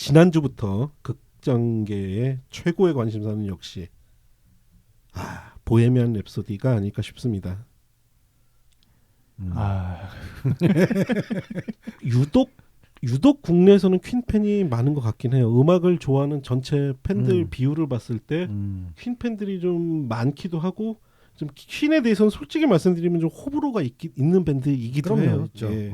지난주부터 극장계의 최고의 관심사는 역시 보헤미안 랩소디가 아닐까 싶습니다. 유독 국내에서는 퀸 팬이 많은 것 같긴 해요. 음악을 좋아하는 전체 팬들 비율을 봤을 때 퀸 팬들이 좀 많기도 하고 좀 퀸에 대해서는 솔직히 말씀드리면 좀 호불호가 있는 밴드이기도 해요. 예.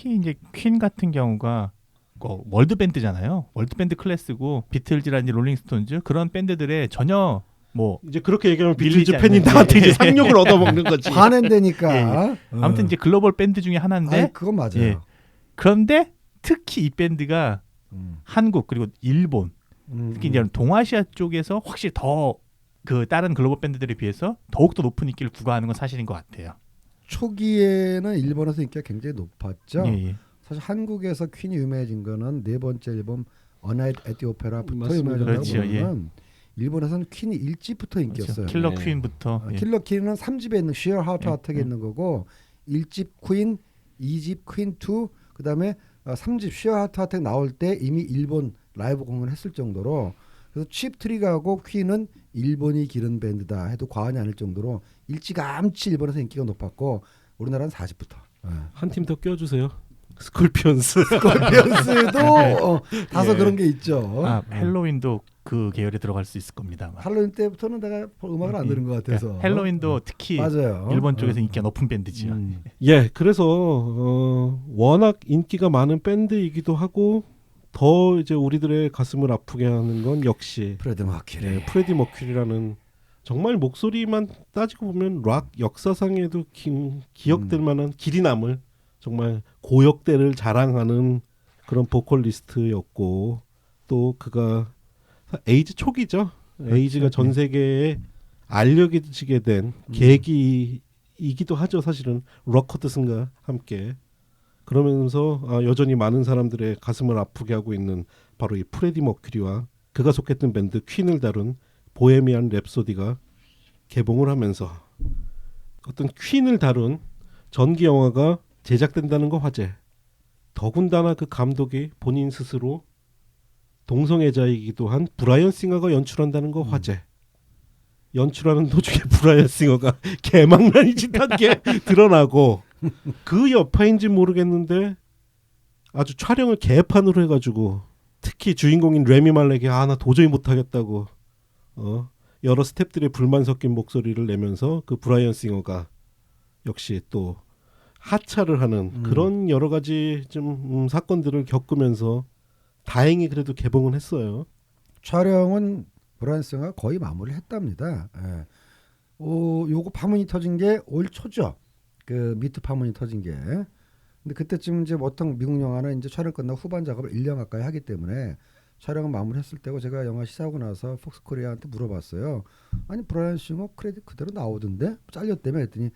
이제 퀸 같은 경우가 월드 밴드잖아요. 월드 밴드 클래스고 비틀즈라든지 롤링스톤즈 그런 밴드들의 전혀 뭐 이제 그렇게 얘기하면 비틀즈 팬이 나한테 이제 상욕을 얻어먹는 거지. 화낸다니까. 예. 아무튼 이제 글로벌 밴드 중에 하나인데. 그건 맞아요. 예. 그런데 특히 이 밴드가 한국 그리고 일본 특히 이제 동아시아 쪽에서 확실히 더 그 다른 글로벌 밴드들에 비해서 더욱더 높은 인기를 구가하는 건 사실인 것 같아요. 초기에는 일본에서 인기가 굉장히 높았죠. 예. 사실 한국에서 퀸이 유명해진 거는 네 번째 앨범 어나이트 애티 오페라부터 유명해졌다고 그렇죠. 보면 일본에서는 퀸이 1집부터 인기였어요. 그렇죠. 킬러 퀸부터. 킬러 퀸은 3집에 있는 Sheer Heart to Heart에 있는 거고 1집 퀸, 2집 퀸 2, 그다음에 3집 Sheer Heart to Heart 나올 때 이미 일본 라이브 공연을 했을 정도로 그래서 칩 트리가하고 퀸은 일본이 기른 밴드다 해도 과언이 아닐 정도로 일찌감치 일본에서 인기가 높았고 우리나라는 4집부터 한 팀 더 껴주세요. 스콜피언스. 스콜피언스도 다소 그런 게 있죠. 헬로윈도 그 계열에 들어갈 수 있을 겁니다. 할로윈 때부터는 내가 음악을 안 들은 것 같아서. 헬로윈도 특히 맞아요. 일본 쪽에서 인기가 높은 밴드지요. 예, 그래서 워낙 인기가 많은 밴드이기도 하고 더 이제 우리들의 가슴을 아프게 하는 건 역시 프레디 머큐리. 프레디 머큐리라는 정말 목소리만 따지고 보면 락 역사상에도 기억될 만한 길이 남을 정말 고역대를 자랑하는 그런 보컬리스트였고 또 그가 에이즈 초기죠. 에이즈가 전 세계에 알려지게 된 계기이기도 하죠. 사실은 럭커드슨과 함께 그러면서 여전히 많은 사람들의 가슴을 아프게 하고 있는 바로 이 프레디 머큐리와 그가 속했던 밴드 퀸을 다룬 보헤미안 랩소디가 개봉을 하면서 어떤 퀸을 다룬 전기 영화가 제작된다는 거 화제. 더군다나 그 감독이 본인 스스로 동성애자이기도 한 브라이언 싱어가 연출한다는 거 화제. 연출하는 도중에 브라이언 싱어가 개망나니 짓한 게 드러나고 그 여파인지 모르겠는데 아주 촬영을 개판으로 해가지고 특히 주인공인 레미 말렉이 나 도저히 못하겠다고 여러 스태프들의 불만 섞인 목소리를 내면서 그 브라이언 싱어가 역시 또 하차를 하는 그런 여러 가지 좀 사건들을 겪으면서 다행히 그래도 개봉은 했어요. 촬영은 브라이언 싱어가 거의 마무리를 했답니다. 예. 요거 파문이 터진 게 올 초죠. 그 미투 파문이 터진 게. 근데 그때쯤 이제 보통 미국 영화는 이제 촬영 끝나고 후반 작업을 1년 가까이 하기 때문에 촬영을 마무리했을 때고 제가 영화 시사하고 나서 폭스 코리아한테 물어봤어요. 아니 브라이언 싱어 크레딧 그대로 나오던데 잘렸다며 했더니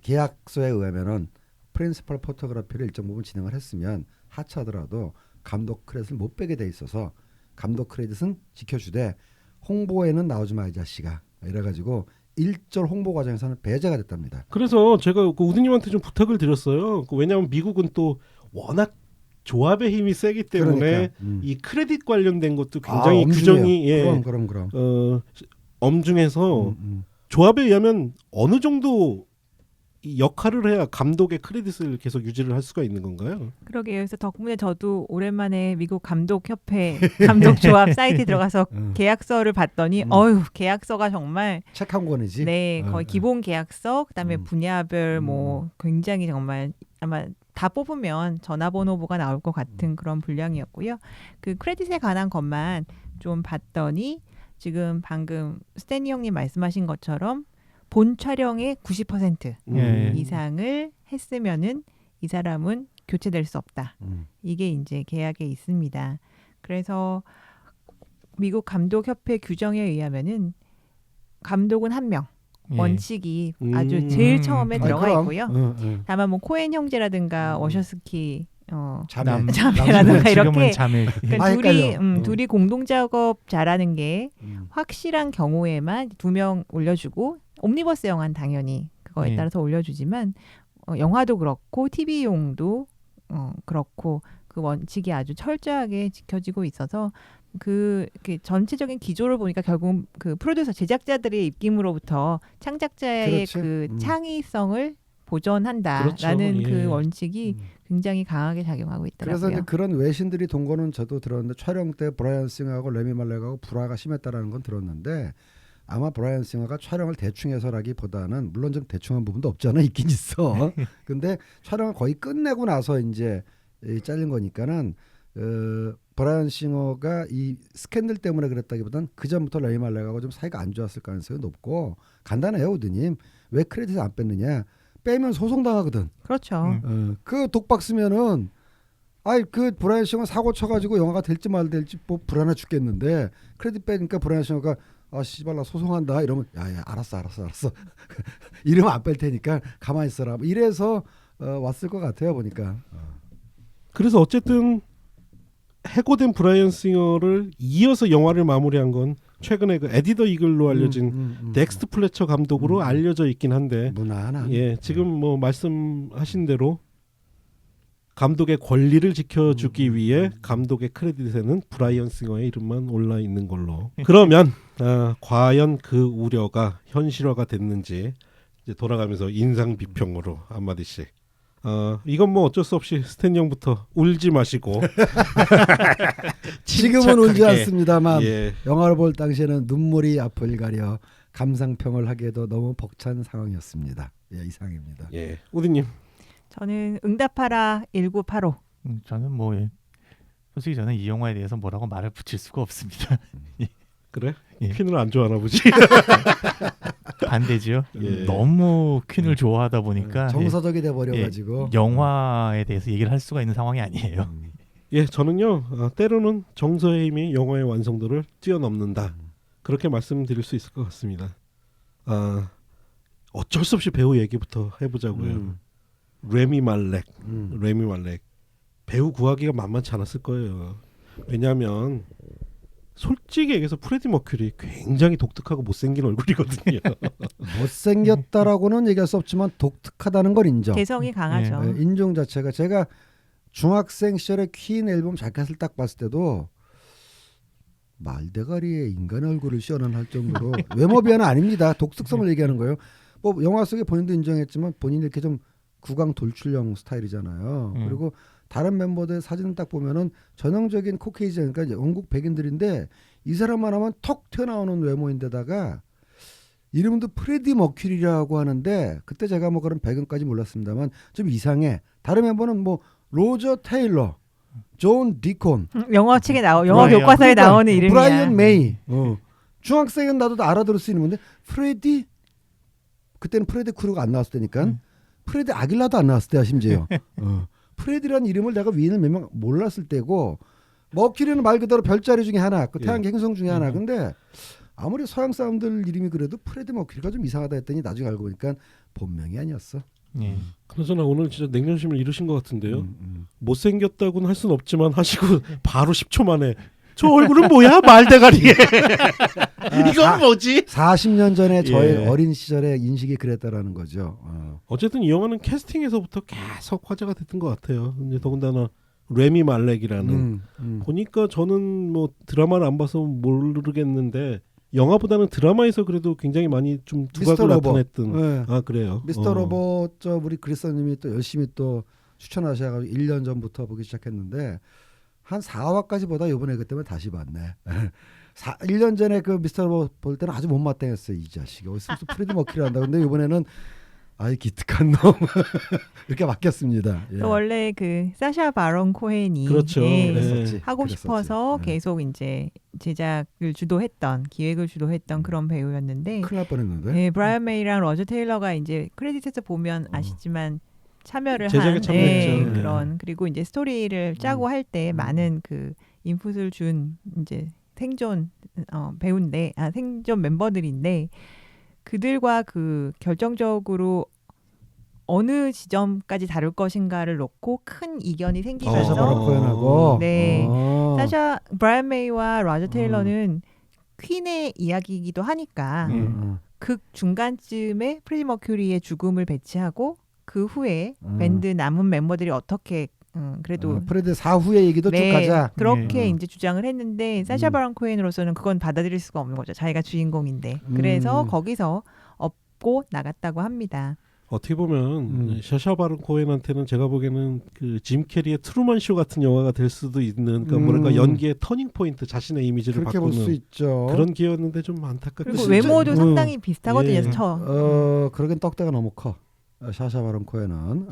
계약서에 의하면은 프린시펄 포토그래피를 일정 부분 진행을 했으면 하차하더라도 감독 크레딧을 못 빼게 돼 있어서 감독 크레딧은 지켜주되 홍보에는 나오지 마 이 자식아 이래가지고 일절 홍보 과정에서는 배제가 됐답니다. 그래서 제가 그 우드님한테 좀 부탁을 드렸어요. 왜냐하면 미국은 또 워낙 조합의 힘이 세기 때문에 이 크레딧 관련된 것도 굉장히 규정이 그럼 엄중해서 조합에 의하면 어느 정도 이 역할을 해야 감독의 크레딧을 계속 유지를 할 수가 있는 건가요? 그러게요. 그래서 덕분에 저도 오랜만에 미국 감독협회 감독조합 사이트에 들어가서 계약서를 봤더니 계약서가 정말 책 한 권이지. 네, 거의 기본 계약서, 그다음에 분야별 뭐 굉장히 정말 아마 다 뽑으면 전화번호부가 나올 것 같은 그런 분량이었고요. 그 크레딧에 관한 것만 좀 봤더니 지금 방금 스탠리 형님 말씀하신 것처럼 본 촬영의 90% 이상을 했으면은 이 사람은 교체될 수 없다. 이게 이제 계약에 있습니다. 그래서 미국 감독협회 규정에 의하면은 감독은 한 명. 원칙이 아주 제일 처음에 들어가 있고요. 다만 뭐 코엔 형제라든가 워셔스키 자매라든가 이렇게 그러니까 둘이 공동 작업 잘하는 게 확실한 경우에만 2명 올려주고 옴니버스 영화는 당연히 그거에 따라서 올려주지만 영화도 그렇고 TV용도 그렇고 그 원칙이 아주 철저하게 지켜지고 있어서 그 전체적인 기조를 보니까 결국 그 프로듀서 제작자들의 입김으로부터 창작자의 그렇지. 그 창의성을 보존한다라는 그렇죠. 예. 그 원칙이 굉장히 강하게 작용하고 있더라고요. 그래서 이제 그런 외신들이 돈 거는 저도 들었는데 촬영 때 브라이언 싱어하고 레미 말렉하고 불화가 심했다라는 건 들었는데 아마 브라이언 싱어가 촬영을 대충 해서라기보다는 물론 좀 대충한 부분도 없지 않아 있긴 있어. 근데 촬영을 거의 끝내고 나서 이제 잘린 거니까는 브라이언 싱어가 이 스캔들 때문에 그랬다기보다는 그 전부터 레미 말렉하고 좀 사이가 안 좋았을 가능성이 높고 간단해요, 우드님. 왜 크레딧을 안 뺐느냐? 빼면 소송당하거든. 그렇죠. 그 독박 쓰면은 아이 그 브라이언 싱어 사고 쳐가지고 영화가 될지 말 될지 뭐 불안해 죽겠는데 크레딧 빼니까 브라이언 싱어가 아 씨발 나 소송한다 이러면 야야 알았어 이러면 안 뺄 테니까 가만히 있어라 이래서 왔을 것 같아요 보니까. 그래서 어쨌든 해고된 브라이언 싱어를 이어서 영화를 마무리한 건 최근에 그 에디 더 이글로 알려진 덱스트 플래처 감독으로 알려져 있긴 한데 무난한. 예, 지금 뭐 말씀하신 대로 감독의 권리를 지켜주기 위해 감독의 크레딧에는 브라이언 싱어의 이름만 올라 있는 걸로. 그러면 과연 그 우려가 현실화가 됐는지 이제 돌아가면서 인상 비평으로 한마디씩. 이건 뭐 어쩔 수 없이 스탠 형부터 울지 마시고 지금은 울지 침착하게, 않습니다만 예, 영화를 볼 당시에는 눈물이 앞을 가려 감상평을 하기에도 너무 벅찬 상황이었습니다. 예, 이상입니다. 예, 우디님. 저는 응답하라 1985. 저는 뭐 솔직히 저는 이 영화에 대해서 뭐라고 말을 붙일 수가 없습니다. 그래? 예. 퀸을 안 좋아하나 보지. 반대지요. 예. 너무 퀸을 좋아하다 보니까 정서적이 돼 버려가지고 영화에 대해서 얘기를 할 수가 있는 상황이 아니에요. 예, 저는요 때로는 정서의 힘이 영화의 완성도를 뛰어넘는다. 그렇게 말씀드릴 수 있을 것 같습니다. 어쩔 수 없이 배우 얘기부터 해보자고요. 레미 말렉 배우 구하기가 만만치 않았을 거예요. 왜냐하면 솔직히 얘기해서 프레디 머큐리 굉장히 독특하고 못생긴 얼굴이거든요. 못생겼다라고는 얘기할 수 없지만 독특하다는 걸 인정. 개성이 강하죠. 네, 인종 자체가 제가 중학생 시절에 퀸 앨범 자켓을 딱 봤을 때도 말대가리에 인간 얼굴을 씌워넣을 정도로 외모 비하는 아닙니다. 독특성을 얘기하는 거예요. 뭐 영화 속에 본인도 인정했지만 본인이 이렇게 좀 구강 돌출형 스타일이잖아요. 그리고 다른 멤버들 사진을 딱 보면은 전형적인 코케이지언, 그러니까 영국 백인들인데 이 사람만 하면 턱 튀어나오는 외모인데다가 이름도 프레디 머큐리라고 하는데 그때 제가 뭐 그런 배경까지 몰랐습니다만 좀 이상해. 다른 멤버는 뭐 로저 테일러, 존 디콘, 영어 책에 영어 브라이언. 교과서에 그러니까 나오는 이름이야. 브라이언 메이. 중학생은 나도 알아들을 수 있는 건데 프레디 그때는 프레디 크루가 안 나왔을 때니까 프레디 아길라도 안 나왔을 때야 심지어. 프레디라는 이름을 내가 위인을 몇 명 몰랐을 때고 머큐리는 말 그대로 별자리 중에 하나, 그 태양계 행성 중에 하나. 근데 아무리 서양 사람들 이름이 그래도 프레디 머큐리가 좀 이상하다 했더니 나중에 알고 보니까 본명이 아니었어. 예. 그나저나 오늘 진짜 냉정심을 잃으신 것 같은데요. 못생겼다고는 할 수는 없지만 하시고 바로 10초 만에 저 얼굴은 뭐야? 말대가리에. 이건 뭐지? 40년 전에 저의 예. 어린 시절의 인식이 그랬다라는 거죠. 어쨌든 이 영화는 캐스팅에서부터 계속 화제가 됐던 것 같아요. 근데 더군다나 레미 말렉이라는 보니까 저는 뭐 드라마를 안 봐서 모르겠는데 영화보다는 드라마에서 그래도 굉장히 많이 좀 두각을 나타냈던. 네. 아 그래요. 미스터 로봇 저 우리 그리스님이 또 열심히 또 추천하셔가지고 1년 전부터 보기 시작했는데 한 4화까지 보다 이번에 그 때문에 다시 봤네. 1년 전에 그 미스터 로봇 볼 때는 아주 못마땅했어요. 이 자식이 어디서 무슨 프레디 머큐리 한다. 근데 이번에는 아이 기특한 놈 이렇게 바뀌었습니다. 예. 또 원래 그 사샤 바론 코헨이 그렇죠. 예, 그랬었지. 하고 그랬었지. 싶어서 예. 계속 이제 제작을 주도했던 기획을 주도했던 그런 배우였는데 큰일 날 뻔했는데. 네, 브라이언 메이랑 러저 테일러가 이제 크레딧에서 보면 아시지만 참여를 제작에 한 참여했죠. 그런 그리고 이제 스토리를 짜고 할 때 많은 그 인풋을 준 이제 생존 배우인데 생존 멤버들인데 그들과 그 결정적으로 어느 지점까지 다룰 것인가를 놓고 큰 이견이 사샤 생기면서 바론 코헨하고. 네. 사샤 브라이언 메이와 러저 테일러는 퀸의 이야기이기도 하니까 극 중간쯤에 프레디 머큐리의 죽음을 배치하고 그 후에 밴드 남은 멤버들이 어떻게 그래도 프레드 사후의 얘기도 쭉 가자. 그렇게 네. 이제 주장을 했는데 사샤 바론 코엔으로서는 그건 받아들일 수가 없는 거죠. 자기가 주인공인데. 그래서 거기서 업고 나갔다고 합니다. 어떻게 보면 샤샤 바론 코엔한테는 제가 보기에는 그 짐 캐리의 트루먼 쇼 같은 영화가 될 수도 있는 그러니까 뭐랄까 연기의 터닝 포인트, 자신의 이미지를 그렇게 볼 수 바꾸는 있죠. 그런 기회였는데 좀 안타깝게 그리고 진짜- 외모도 상당히 비슷하거든요. 예. 그러긴 떡대가 너무 커. 샤샤 바론 코엔은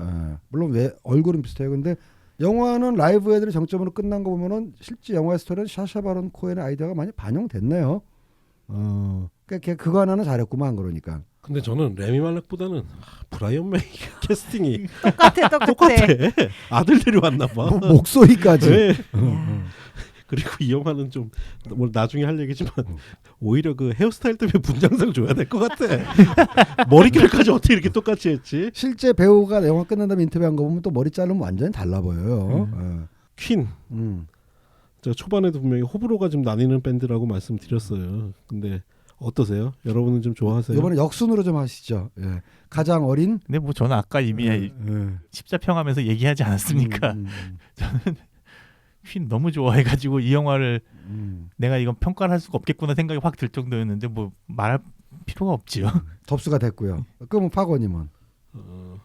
물론 왜 얼굴은 비슷해요. 근데 영화는 라이브 애들이 정점으로 끝난 거 보면은 실제 영화의 스토리는 샤샤 바론 코엔의 아이디어가 많이 반영됐네요. 그러니까 그거 하나는 잘했구만 그러니까. 근데 저는 레미 말렉보다는 브라이언 메이 캐스팅이 똑같아. 아들 데려왔나 봐. 목소리까지. 네. 야. 그리고 이 영화는 좀 뭐 나중에 할 얘기지만 오히려 그 헤어스타일 때문에 분장상 줘야 될 것 같아. 머리결까지 어떻게 이렇게 똑같이 했지? 실제 배우가 영화 끝난 다음에 인터뷰한 거 보면 또 머리 자르면 완전히 달라 보여요. 퀸. 제가 초반에도 분명히 호불호가 좀 나뉘는 밴드라고 말씀드렸어요. 근데 어떠세요? 여러분은 좀 좋아하세요? 이번에 역순으로 좀 하시죠. 예. 가장 어린. 근데 뭐 저는 아까 이미 십자평하면서 얘기하지 않았습니까? 저는 퀸 너무 좋아해가지고 이 영화를 내가 이건 평가를 할 수가 없겠구나 생각이 확 들 정도였는데 뭐 말할 필요가 없지요. 접수가 됐고요. 그럼 파고님은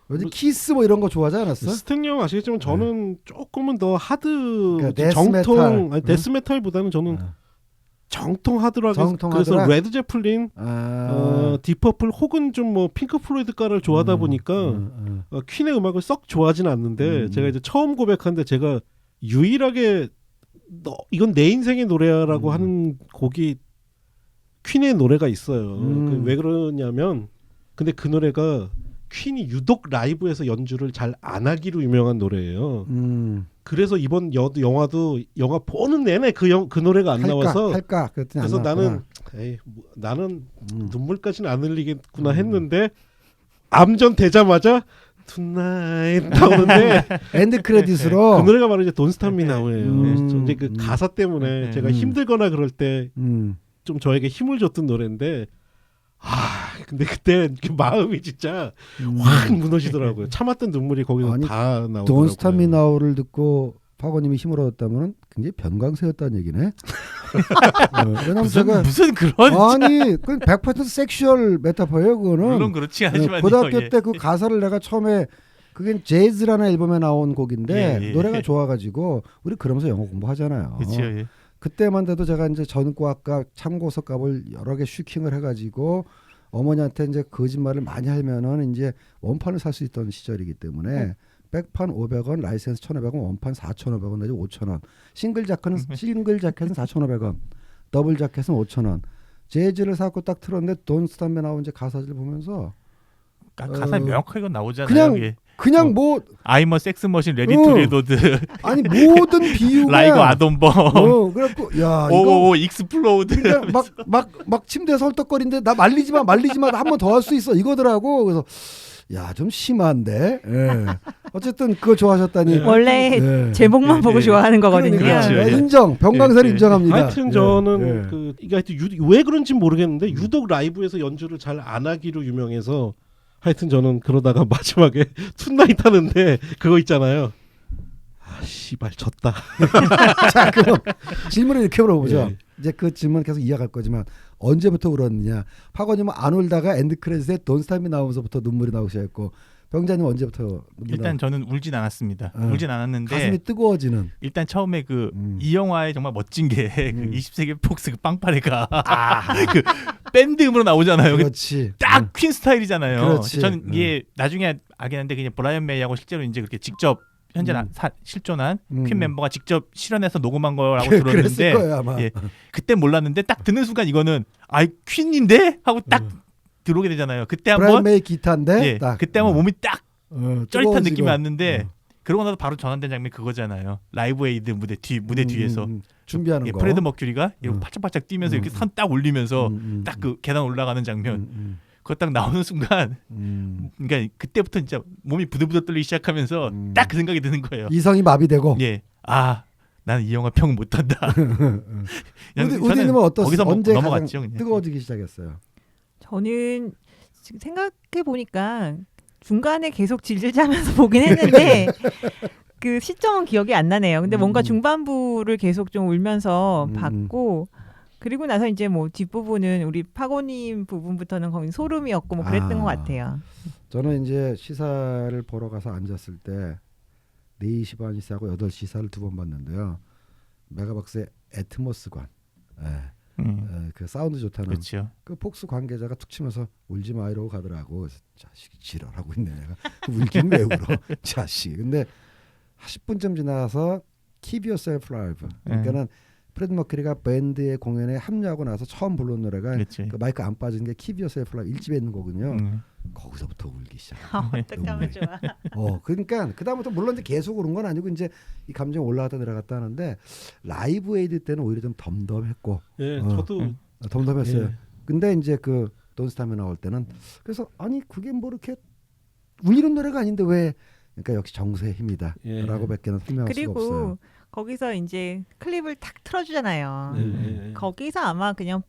요즘 키스 뭐 이런 거 좋아하지 않았어? 스탱형 아시겠지만 저는 조금은 더 하드 그러니까 정통 데스메탈. 데스메탈보다는 저는 정통 하드락 정통 그래서 하드락? 레드 제플린, 디퍼플 혹은 좀 뭐 핑크 플로이드가를 좋아하다 보니까 퀸의 음악을 썩 좋아하진 않는데 제가 이제 처음 고백한데 제가 유일하게 이건 내 인생의 노래라고 하는 곡이 퀸의 노래가 있어요. 왜 그러냐면 근데 그 노래가 퀸이 유독 라이브에서 연주를 잘 안 하기로 유명한 노래예요. 그래서 이번 영화도 영화 보는 내내 그 노래가 안 나와서 할까? 그래서 나는 나는 눈물까지는 안 흘리겠구나 했는데 암전 되자마자 Tonight 나오는데 엔드 크레딧으로 그 노래가 바로 이제 Don't Stop Me Now예요. 이제 그 가사 때문에 네. 제가 힘들거나 그럴 때 좀 음. 저에게 힘을 줬던 노래인데 근데 그때 그 마음이 진짜 확 무너지더라고요. 참았던 눈물이 거기서 아니, 다 나오더라고요. Don't Stop Me Now를 듣고 파고님이 힘을 얻었다면 굉장히 변광세였다는 얘기네. 왜냐면 제가 무슨 그런 아니 그건 100% 섹슈얼 메타포예요. 그거는 물론 그렇지 않지만 고등학교 때 그 가사를 내가 처음에 그게 재즈라는 앨범에 나온 곡인데 예. 노래가 좋아가지고 우리 그러면서 영어 공부하잖아요. 그렇죠. 예. 그때만 돼도 제가 이제 전과학과 참고서 값을 여러 개 슈킹을 해가지고 어머니한테 이제 거짓말을 많이 하면은 이제 원판을 살 수 있던 시절이기 때문에 백판 500원, 라이센스 1,500원, 원판 4,500원 내지 5,000원. 싱글 자켓은 4,500원, 더블 자켓은 5,000원. 재즈를 사고 딱 틀었는데 돈 스탑에 나온 이제 가사를 보면서 가사에 명확하게 나오잖아요. 그냥 이게. 그냥 뭐 I'm a sex machine ready to reload. 아니 모든 비유가 라이거 아돈범. 그래갖고 야 오 이거 익스플로드. 그냥 막 침대에서 헐떡거리는데 나 말리지 마 한 번 더 할 수 있어 이거더라고. 그래서 야 좀 심한데. 예. 어쨌든 그거 좋아하셨다니. 원래 예. 제목만 보고 좋아하는 거거든요. 그러니까 그렇죠. 예. 인정. 병강세를 예. 인정합니다. 하여튼 저는 예. 그 이게 하여튼 왜 그런지 모르겠는데 유독 라이브에서 연주를 잘 안 하기로 유명해서 하여튼 저는 그러다가 마지막에 툰나잇 하는데 그거 있잖아요. 씨발 졌다. 자 그럼 질문을 이렇게 물어보죠. 예. 이제 그 질문 계속 이어갈 거지만 언제부터 울었느냐. 파고님은 안 울다가 엔드 크레딧에 돈 스탑이 나오면서부터 눈물이 나오기 시작했고 병자님 언제부터 눈물이 일단 저는 울진 않았습니다. 어. 울진 않았는데 가슴이 뜨거워지는. 일단 처음에 그 이 영화의 정말 멋진 게 그 20세기 폭스 그 빵빠레가 그 밴드 음으로 나오잖아요. 그렇지. 딱 퀸 스타일이잖아요. 그렇지. 저는 이게 나중에 알겠는데 그냥 브라이언 메이하고 실제로 이제 그렇게 직접 현재 실존한 퀸 멤버가 직접 실현해서 녹음한 거라고 그랬을 들었는데 거예요 아마. 예. 그때 몰랐는데 딱 듣는 순간 이거는 퀸인데 하고 딱 들어오게 되잖아요. 그때 브라이언 한번 메이 기타인데 예, 딱. 그때 한번 몸이 딱 쩌릿한 뜨거워지고. 느낌이 왔는데 그러고 나서 바로 전환된 장면이 그거잖아요. 라이브 에이드 무대 뒤에서 준비하는 예, 거. 프레드 머큐리가 이렇게 팔짝팔짝 뛰면서 이렇게 선 딱 올리면서 딱 그 계단 올라가는 장면 그거 딱 나오는 순간 그러니까 그때부터 진짜 몸이 부들부들 떨리기 시작하면서 딱 그 생각이 드는 거예요. 이성이 마비되고. 예, 나는 이 영화 평 못한다. 우디님은 어떻어요? 거기서 언제 넘어갔죠. 가장 그냥. 뜨거워지기 시작했어요. 저는 지금 생각해 보니까 중간에 계속 질질자면서 보긴 했는데 그 시점은 기억이 안 나네요. 근데 뭔가 음. 중반부를 계속 좀 울면서 음. 봤고 그리고 나서 이제 뭐 뒷부분은 우리 파고님 부분부터는 거의 소름이었고 뭐 그랬던 아. 것 같아요. 저는 이제 시사를 보러 가서 앉았을 때 4시 반 시사하고 8시 시사를 두 번 봤는데요. 메가박스의 애트모스관, 그 사운드 좋다는 그렇죠. 그 폭스 관계자가 툭 치면서 울지 마 이러고 가더라고. 그래서 자식 지랄하고 있네 내가. 울긴 왜 울어 자식. 근데 10분쯤 지나서 Keep Yourself Alive. 그러니까는 프레드 머큐리가 밴드의 공연에 합류하고 나서 처음 부른 노래가 그렇지. 그 마이크 안 빠진 게 Keep Yourself Alive 1집에 있는 거거든요. 거기서부터 울기 시작. 어떻게 하면 좋아. 그러니까 그 다음부터 물론 이제 계속 오른 건 아니고 이제 이 감정이 올라갔다 내려갔다 하는데 라이브 에이드 때는 오히려 좀 덤덤했고, 예, 어. 저도 덤덤했어요. 예. 근데 이제 그 돈스타미 나올 때는 그래서 아니 그게 뭐 이렇게 울리는 노래가 아닌데 왜? 그러니까 역시 정서의 힘이다라고밖에는 설명할 수가 없어요. 그리고 거기서 이제 클립을 탁 틀어주잖아요. 예. 거기서 아마 그냥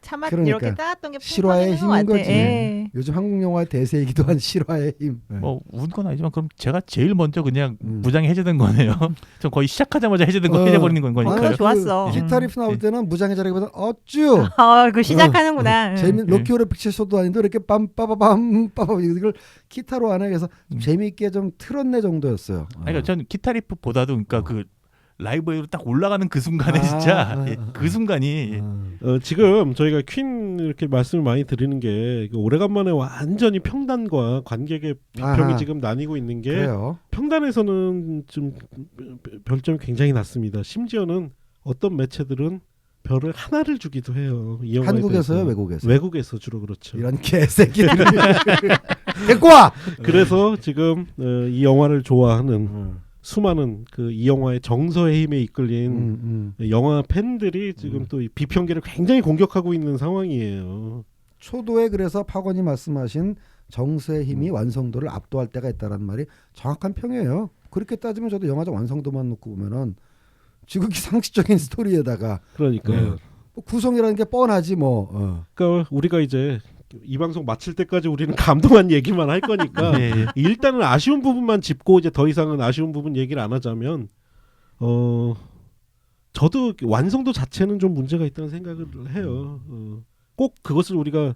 차마 그러니까 이렇게 따랐던 게 실화의 풍성해진 것 힘인 같아. 거지. 예. 요즘 한국 영화의 대세이기도 한 실화의 힘. 네. 뭐 운 건 아니지만 그럼 제가 제일 먼저 그냥 음. 무장이 해제된 거네요. 전 거의 시작하자마자 해제된 거 해제버리는 건 거니까요. 아, 좋았어. 히타리프 나올 때는 무장의 자리보다 어쭈. 그 시작하는구나. 재미 로키오레 픽처쇼도 아닌데 이렇게 빰빠바밤 빠바 이걸 기타로 안 해서 재미있게 좀 틀었네 정도였어요. 그러니까 전 기타리프보다도 그러니까 그 라이브로 딱 올라가는 그 순간에 진짜 그 순간이 지금 저희가 퀸 이렇게 말씀을 많이 드리는 게 오래간만에 완전히 평단과 관객의 비평이 아하. 지금 나뉘고 있는 게 그래요. 평단에서는 좀 별점이 굉장히 낮습니다. 심지어는 어떤 매체들은 별을 하나를 주기도 해요. 이 영화에 한국에서요, 대해서. 외국에서? 외국에서 주로 그렇죠. 이런 개새끼들이 데리고 와. 그래서 지금 이 영화를 좋아하는 수많은 그 이 영화의 정서의 힘에 이끌린 영화 팬들이 지금 또 이 비평계를 굉장히 공격하고 있는 상황이에요. 초도에 그래서 박원이 말씀하신 정서의 힘이 완성도를 압도할 때가 있다라는 말이 정확한 평이에요. 그렇게 따지면 저도 영화적 완성도만 놓고 보면은 지극히 상식적인 스토리에다가 그러니까요. 뭐 구성이라는 게 뻔하지 뭐. 그러니까 우리가 이제 이 방송 마칠 때까지 우리는 감동한 얘기만 할 거니까 예. 일단은 아쉬운 부분만 짚고 이제 더 이상은 아쉬운 부분 얘기를 안 하자면 저도 완성도 자체는 좀 문제가 있다는 생각을 해요. 꼭 그것을 우리가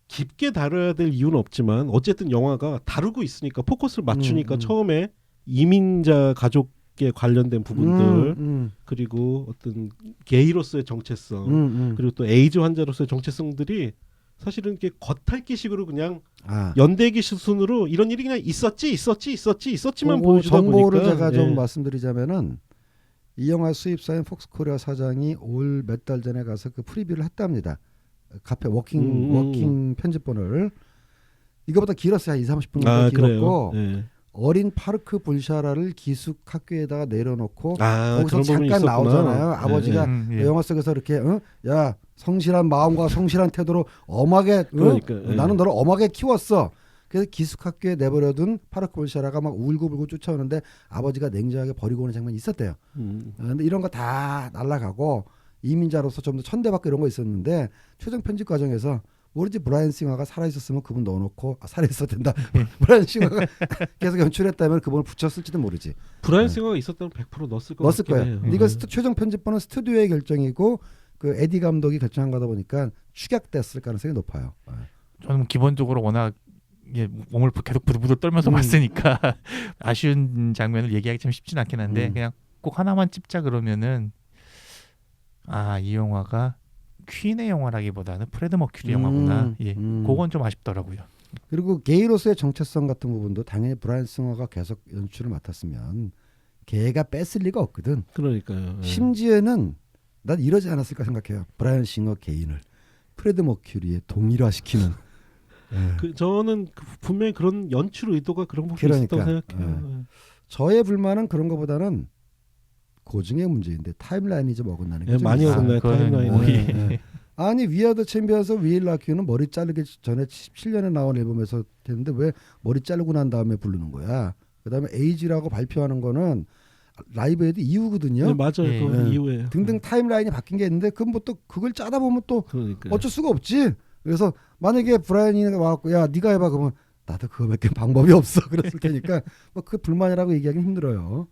깊게 다뤄야 될 이유는 없지만 어쨌든 영화가 다루고 있으니까 포커스를 맞추니까 처음에 이민자 가족에 관련된 부분들 그리고 어떤 게이로서의 정체성 그리고 또 에이즈 환자로서의 정체성들이 사실은 이렇게 겉핥기식으로 그냥 연대기 수순으로 이런 일이 그냥 있었지만 보여주다 정보를 보니까 제가 좀 말씀드리자면은 이 영화 수입사인 폭스코리아 사장이 올 몇 달 전에 가서 그 프리뷰를 했답니다. 카페 워킹 편집본을 이거보다 길었어요. 한 2-30분 정도 길었고 어린 파르크 불샤라를 기숙 학교에다가 내려놓고 거기서 잠깐 나오잖아요. 아버지가 영화 속에서 이렇게 야 성실한 마음과 성실한 태도로 엄하게 나는 너를 엄하게 키웠어. 그래서 기숙학교에 내버려둔 파르크 불샤라가 막 울고불고 쫓아오는데 아버지가 냉정하게 버리고 오는 장면이 있었대요. 근데 이런 거 다 날아가고 이민자로서 좀 더 천대받고 이런 거 있었는데 최종 편집 과정에서 모르지 브라이언 싱어가 살아있었으면 그분 넣어놓고 살아있어도 된다. 브라이언 싱어가 계속 연출했다면 그분을 붙였을지도 모르지. 브라이언 싱어가 있었다면 100% 넣었을 거예요. 이거 최종 편집본은 스튜디오의 결정이고 그 에디 감독이 결정한 거다 보니까 축약됐을 가능성이 높아요. 저는 기본적으로 워낙 몸을 계속 부들부들 떨면서 봤으니까 아쉬운 장면을 얘기하기 참 쉽진 않긴 한데 그냥 꼭 하나만 찝자 그러면은 이 영화가 퀸의 영화라기보다는 프레드 머큐리 영화구나. 그건 좀 아쉽더라고요. 그리고 게이로서의 정체성 같은 부분도 당연히 브라이언 싱어가 계속 연출을 맡았으면 걔가 뺐을 리가 없거든. 그러니까요. 심지어는 난 이러지 않았을까 생각해요. 브라이언 싱어 개인을 프레드 머큐리에 동일화시키는. 저는 분명히 그런 연출 의도가 그런 부분이 있었다고 생각해요. 저의 불만은 그런 것보다는 고증의 문제인데 타임라인이 좀 어긋나는 게 많이 어긋나요. 타임라인이. 아니 위아더 챔피언스 위일라큐는 머리 자르기 전에 17년에 나온 앨범에서 됐는데 왜 머리 자르고 난 다음에 부르는 거야. 그다음에 에이지라고 발표하는 거는 라이브에도 이후거든요. 네, 맞아요. 그 이후에 등등 타임라인이 바뀐 게 있는데 그건 뭐 또 그걸 짜다 보면 또 그러니까요. 어쩔 수가 없지. 그래서 만약에 브라이언이 와갖고 야 네가 해봐 그러면 나도 그거밖에 방법이 없어. 그랬을 테니까 뭐 그 불만이라고 얘기하기 힘들어요.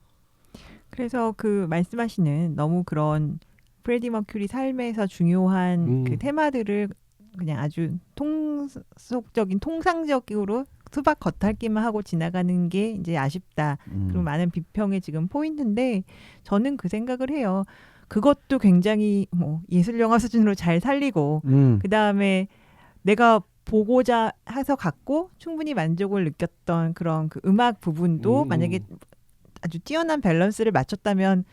그래서 그 말씀하시는 너무 그런 프레디 머큐리 삶에서 중요한 그 테마들을 그냥 아주 통속적인 통상적으로 수박 겉핥기만 하고 지나가는 게 이제 아쉽다. 그리고 많은 비평의 지금 포인트인데 저는 그 생각을 해요. 그것도 굉장히 뭐 예술 영화 수준으로 잘 살리고 그 다음에 내가 보고자 해서 갖고 충분히 만족을 느꼈던 그런 그 음악 부분도 만약에 아주 뛰어난 밸런스를 맞췄다면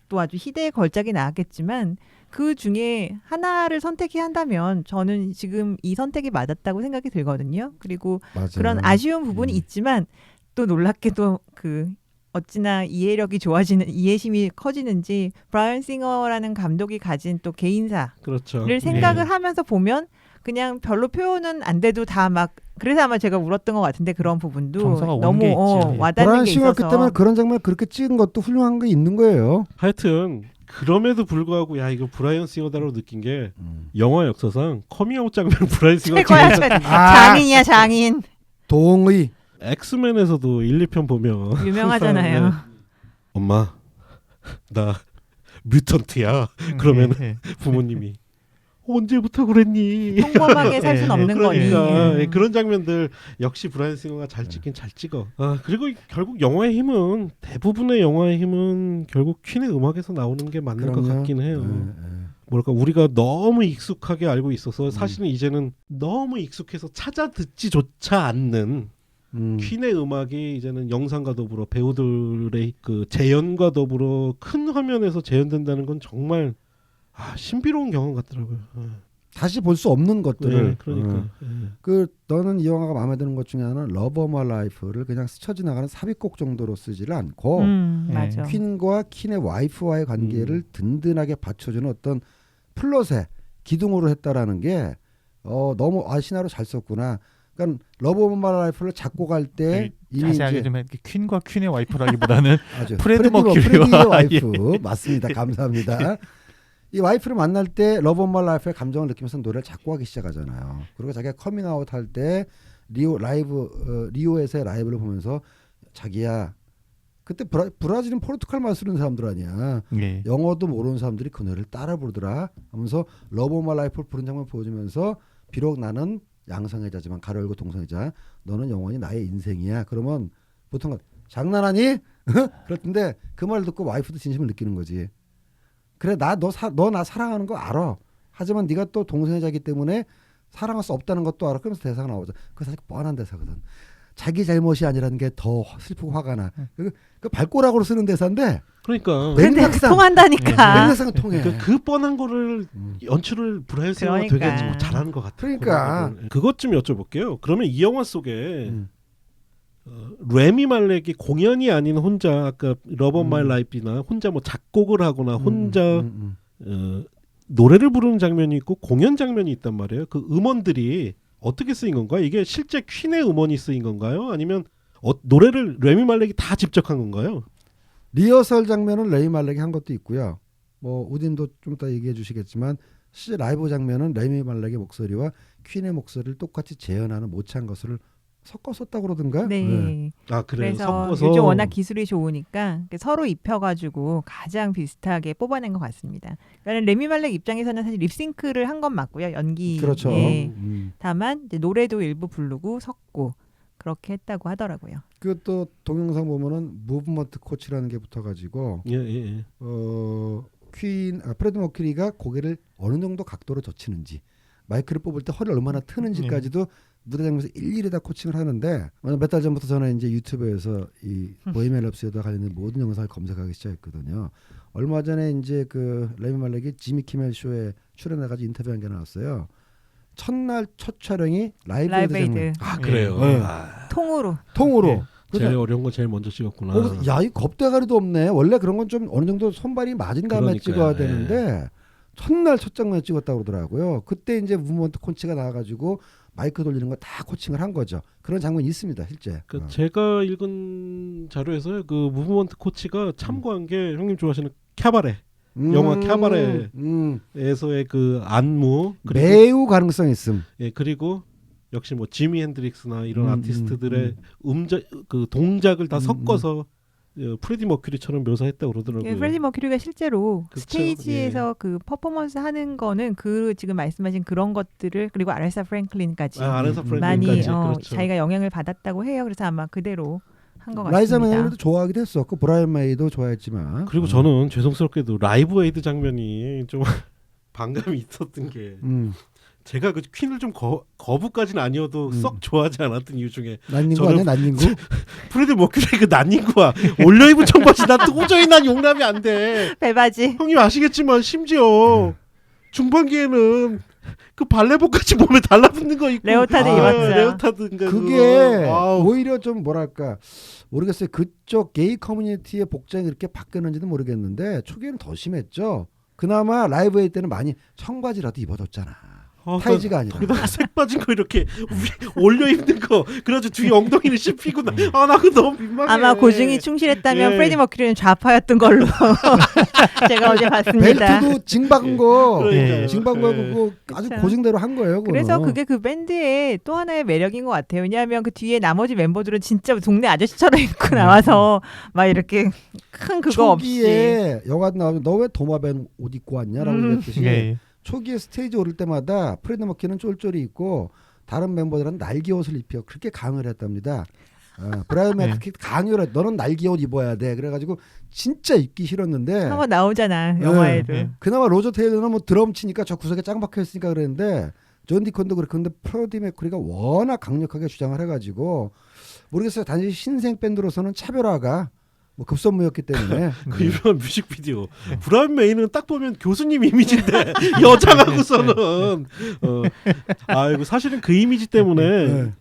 또 아주 희대의 걸작이 나왔겠지만 그 중에 하나를 선택해야 한다면 저는 지금 이 선택이 맞았다고 생각이 들거든요. 그리고 맞아요. 그런 아쉬운 부분이 있지만 또 놀랍게도 그 어찌나 이해력이 좋아지는 이해심이 커지는지 브라이언 싱어라는 감독이 가진 또 개인사를 그렇죠. 생각을 하면서 보면 그냥 별로 표현은 안 돼도 다 막 그래서 아마 제가 울었던 것 같은데 그런 부분도 정서가 오는 너무 게 있죠. 예. 와닿는 브라이언 게 싱어가 있어서 그때만 그런 장면을 그렇게 찍은 것도 훌륭한 게 있는 거예요. 하여튼 그럼에도 불구하고 야 이거 브라이언 싱어다라고 느낀 게 영화 역사상 커밍아웃 장면 브라이언 싱어 최고야 찍은 장인이야 장인 동의. 엑스맨에서도 1, 2편 보면 유명하잖아요. 네. 엄마 나 뮤턴트야. 그러면 예. 부모님이 언제부터 그랬니? 평범하게 살 순 예, 없는 거니. 그러니까 예, 그런 장면들 역시 브라이언 싱어가 잘 찍긴 잘 찍어. 아, 그리고 결국 영화의 힘은 대부분의 영화의 힘은 결국 퀸의 음악에서 나오는 게 맞는 것 그럼요. 같긴 해요. 예. 뭐랄까 우리가 너무 익숙하게 알고 있어서 사실은 이제는 너무 익숙해서 찾아 듣지조차 않는 퀸의 음악이 이제는 영상과 더불어 배우들의 그 재연과 더불어 큰 화면에서 재현된다는 건 정말 신비로운 경험 같더라고요. 다시 볼 수 없는 것들을. 네, 그러니까. 그 너는 이 영화가 마음에 드는 것 중에 하나는 러브 오브 마이 라이프를 그냥 스쳐 지나가는 삽입곡 정도로 쓰지를 않고 맞아. 퀸과 퀸의 와이프와의 관계를 든든하게 받쳐주는 어떤 플롯의 기둥으로 했다라는 게 너무 신화로 잘 썼구나. 그러니까 러브 오브 마이 라이프를 작곡할 때 이미 자세하게 이제 좀 해. 퀸과 퀸의 와이프라기보다는 아주 프레드 머큐리와 프레디의 와이프 맞습니다. 감사합니다. 이 와이프를 만날 때 러브 오브 마이 라이프의 감정을 느끼면서 노래를 작곡하기 시작하잖아요. 그리고 자기가 커밍아웃 할 때 리오에서의 라이브를 보면서 자기야 그때 브라질은 포르투갈 말 쓰는 사람들 아니야. 예. 영어도 모르는 사람들이 그 노래를 따라 부르더라 하면서 러브 오브 마이 라이프를 부른 장면 보여주면서 비록 나는 양성애자지만 가로 열고 동성애자 너는 영원히 나의 인생이야. 그러면 보통 장난하니? 그랬는데 그 말 듣고 와이프도 진심을 느끼는 거지. 그래 너 나 사랑하는 거 알아. 하지만 네가 또 동성애자이기 때문에 사랑할 수 없다는 것도 알아. 그러면서 대사가 나오죠. 그 사실 뻔한 대사거든. 자기 잘못이 아니라는 게 더 슬프고 화가 나. 그 발꼬락으로 쓰는 대사인데 그러니까 근데 맥락상 통한다니까. 맥락상은 통해. 그 뻔한 거를 연출을 브라이언 싱어가 되게 그러니까. 뭐 잘하는 것 같아요. 그러니까. 그것 좀 여쭤볼게요. 그러면 이 영화 속에 레미 말렉이 공연이 아닌 혼자 아까 러브 오브 마이 라이프나 혼자 뭐 작곡을 하거나 혼자 노래를 부르는 장면이 있고 공연 장면이 있단 말이에요. 그 음원들이 어떻게 쓰인 건가요? 이게 실제 퀸의 음원이 쓰인 건가요? 아니면 노래를 레미 말렉이 다 직접 한 건가요? 리허설 장면은 레이 말렉이 한 것도 있고요. 뭐 우딘도 좀 이따 얘기해 주시겠지만 실제 라이브 장면은 레미 말렉의 목소리와 퀸의 목소리를 똑같이 재현하는 모창 것을 섞어 썼다고 그러던가. 네. 아 그래요. 그래서 섞어서 요즘 워낙 기술이 좋으니까 서로 입혀가지고 가장 비슷하게 뽑아낸 것 같습니다. 그러니까 레미 말렉 입장에서는 사실 립싱크를 한 건 맞고요. 연기. 그렇죠. 예. 다만 이제 노래도 일부 부르고 섞고 그렇게 했다고 하더라고요. 그 또 동영상 보면은 무브먼트 코치라는 게 붙어가지고 예. 프레드 머큐리가 고개를 어느 정도 각도로 젖히는지 마이크를 뽑을 때 허리를 얼마나 트는지까지도 무대 장면에서 일일이 다 코칭을 하는데 몇 달 전부터 저는 이제 유튜브에서 이 보헤미안 랩소디와 관련된 모든 영상을 검색하기 시작했거든요. 얼마 전에 이제 그 레미 말렉이 지미 키멜 쇼에 출연해가지고 인터뷰한 게 나왔어요. 첫날 첫 촬영이 라이브 에이드 장면. 아 그래요. 네. 통으로. 네. 제일 어려운 거 제일 먼저 찍었구나. 야, 이 겁대가리도 없네. 원래 그런 건 좀 어느 정도 손발이 맞은 다음에 찍어야 되는데 첫날 첫 장면에 찍었다고 그러더라고요. 그때 이제 무브먼트 코치가 나와가지고 마이크 돌리는 거 다 코칭을 한 거죠. 그런 장면이 있습니다, 실제. 제가 읽은 자료에서 그 무브먼트 코치가 참고한 게 형님 좋아하시는 캬바레 영화 캬바레에서의 그 안무 매우 가능성 있음. 예 그리고 역시 뭐 지미 핸드릭스나 이런 아티스트들의 음. 그 동작을 다 음, 섞어서 프레디 머큐리처럼 묘사했다고 그러더라고요. 예, 프레디 머큐리가 실제로 그쵸, 스테이지에서 그 퍼포먼스 하는 거는 그 지금 말씀하신 그런 것들을 그리고 아레사 프랭클린까지 아레사 많이 프랭클린까지 그렇죠. 자기가 영향을 받았다고 해요. 그래서 아마 그대로 한 것 라이자 같습니다. 메이도 좋아하기도 했었고 브라이언 메이도 좋아했지만 그리고 저는 죄송스럽게도 라이브 에이드 장면이 좀 반감이 있었던 게 제가 그 퀸을 좀 거부까지는 아니어도 썩 좋아하지 않았던 이유 중에 난닝구 저는- 아니야 난닝구? 프레디 머큐리 그 난닝구와 올려입은 청바지 나 도저히 난 용납이 안 돼. 배바지. 형님 아시겠지만 심지어 중반기에는 그 발레복까지 몸에 달라붙는 거 입고 레오타드 입었죠. 레오타드인가 그게 와우. 오히려 좀 뭐랄까 모르겠어요. 그쪽 게이 커뮤니티의 복장이 그렇게 바뀌었는지도 모르겠는데 초기에는 더 심했죠. 그나마 라이브 에이 때는 많이 청바지라도 입어줬잖아. 타이즈가 아니라. 거기다가 색 빠진 거 이렇게 올려 입는 거 그래가지고 뒤에 엉덩이를 씹히고 나 그거 너무 민망해. 아마 고증이 충실했다면 예. 프레디 머큐리는 좌파였던 걸로 제가 어제 봤습니다. 벨트도 징박은 거, 그러니까요. 징박은 거 예. 그거 아주 그쵸. 고생대로 한 거예요. 그거는. 그래서 그게 그 밴드의 또 하나의 매력인 것 같아요. 왜냐하면 그 뒤에 나머지 멤버들은 진짜 동네 아저씨처럼 입고 나와서 막 이렇게 큰 그거 없이 초기에 영화 나오면 너 왜 도마뱀 옷 입고 왔냐라고 얘기했듯이 예. 초기에 스테이지 오를 때마다 프레드 머큐리는 쫄쫄이 입고 다른 멤버들은 날개 옷을 입혀 그렇게 강요를 했답니다. 브라이언 네. 맥 강요를 너는 날개 옷 입어야 돼. 그래가지고 진짜 입기 싫었는데 한번 나오잖아 영화에도. 네. 그나마 로저 테일러는 뭐 드럼 치니까 저 구석에 짱 박혀 있으니까 그랬는데 존 디콘도 그렇고 근데 프레디 머큐리가 워낙 강력하게 주장을 해가지고 모르겠어요. 단지 신생 밴드로서는 차별화가 뭐 급선무였기 때문에 그 유명한 뮤직비디오 브라이언 메이는 딱 보면 교수님 이미지인데 여장하고서는 아이고 사실은 그 이미지 때문에 네.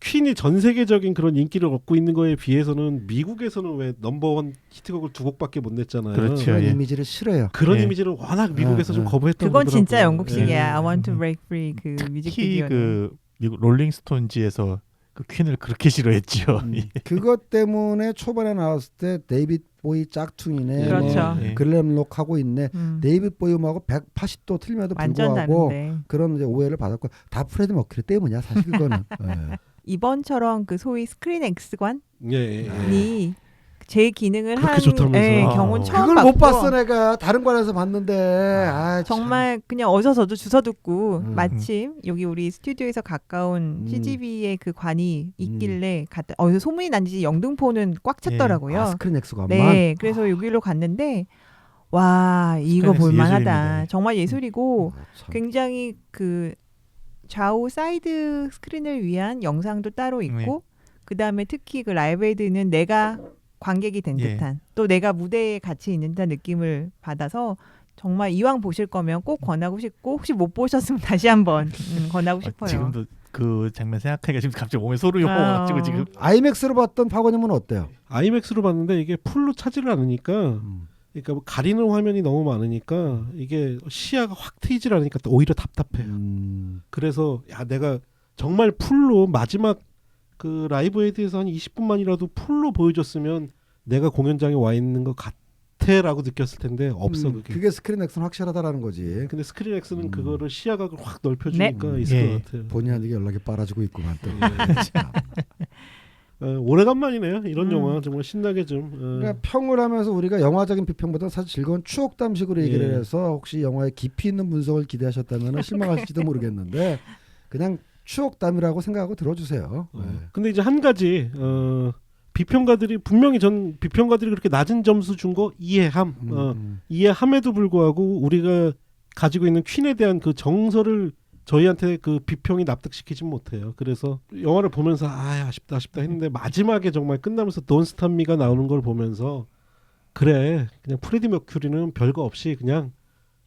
퀸이 전 세계적인 그런 인기를 얻고 있는 거에 비해서는 미국에서는 왜 넘버원 히트곡을 2곡밖에 못 냈잖아요. 그렇죠. 그런 예. 이미지를 싫어해요. 그런 예. 이미지를 워낙 미국에서 좀 예. 거부했던 그건 거더라고요. 진짜 영국식이야. 예. I want to break free 그 특히 뮤직비디오는. 그 미국 롤링스톤즈에서 그 퀸을 그렇게 싫어했죠. 그것 때문에 초반에 나왔을 때 데이빗 보이 짝퉁이네. 그렇죠. 예. 글램록 하고 있네. 음, 데이빗 보이 음하고 180도 틀림에도 완전 불구하고 다른데. 그런 이제 오해를 받았고 다 프레드 머큐리 때문이야 사실 그거는. 예. 이번처럼 그 소위 스크린 X관이 예, 예, 예. 제 기능을 그렇게 한 좋다면서. 예, 아. 경우는 처음 그걸 봤고 못 봤어 내가 다른 관에서 봤는데. 아, 참. 정말 그냥 어디서 저도 주워 듣고 음. 여기 우리 스튜디오에서 가까운 음. CGV의 그 관이 있길래 갔다 어디서 소문이 난지 영등포는 꽉 찼더라고요. 아, 스크린 X관만. 네, 그래서 여기로 갔는데 와 이거 스크린 X 볼만하다. 예술입니다. 정말 예술이고 아, 참. 굉장히 그 좌우 사이드 스크린을 위한 영상도 따로 있고 그 다음에 특히 그 라이브에이드는 내가 관객이 된 예. 듯한 또 내가 무대에 같이 있는 듯한 느낌을 받아서 정말 이왕 보실 거면 꼭 권하고 싶고 혹시 못 보셨으면 다시 한번 권하고 싶어요. 지금도 그 장면 생각하니까 지금 갑자기 몸에 소름이 아. 확가지고 지금 아이맥스로 봤던 파고님은 어때요? 아이맥스로 봤는데 이게 풀로 차지를 않으니까 그러니까 뭐 가리는 화면이 너무 많으니까 이게 시야가 확 트이질 않으니까 또 오히려 답답해요. 그래서 야 내가 정말 풀로 마지막 그 라이브 에이드에서 한 20분만이라도 풀로 보여줬으면 내가 공연장에 와 있는 것 같아라고 느꼈을 텐데 없어 그게. 그게 스크린 X는 확실하다라는 거지. 근데 스크린 X는 그거를 시야각을 확 넓혀주니까 네. 있을 예. 것 같아요. 본의아니게 연락이 빨아지고 있구만 또. 참. 오래간만이네요. 이런 영화 정말 신나게 좀. 그러니까 평을 하면서 우리가 영화적인 비평보다 사실 즐거운 추억담식으로 얘기를 예. 해서 혹시 영화의 깊이 있는 분석을 기대하셨다면 실망하실지도 모르겠는데 그냥 추억담이라고 생각하고 들어주세요. 네. 근데 이제 한 가지 비평가들이 분명히 전 비평가들이 그렇게 낮은 점수 준 거 이해함에도 불구하고 우리가 가지고 있는 퀸에 대한 그 정서를 저희한테 그 비평이 납득시키진 못해요. 그래서 영화를 보면서 아쉽다 했는데 마지막에 정말 끝나면서 Don't Stop Me가 나오는 걸 보면서 그래 그냥 프레디 머큐리는 별거 없이 그냥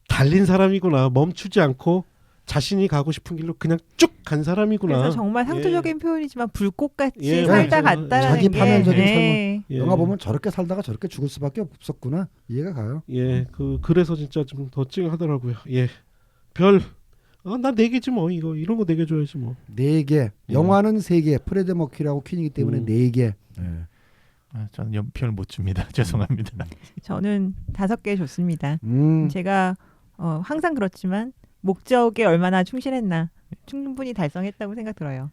달린 사람이구나. 멈추지 않고 자신이 가고 싶은 길로 그냥 쭉 간 사람이구나. 그래서 정말 상투적인 표현이지만 불꽃같이 예, 살다 맞아요. 갔다라는 자기 게 파멸적인 예. 예. 영화 보면 저렇게 살다가 저렇게 죽을 수밖에 없었구나 이해가 가요. 예, 그래서 진짜 좀 더 찡하더라고요. 예, 별, 나 4개지 뭐 이런 거 4개 줘야지 뭐. 4개. 영화는 3개. 프레드 머큐리하고 퀸이기 때문에 4개. 네. 저는 연편을 못 줍니다. 죄송합니다. 저는 5개 줬습니다. 음. 제가 항상 그렇지만 목적에 얼마나 충실했나 충분히 달성했다고 생각 들어요.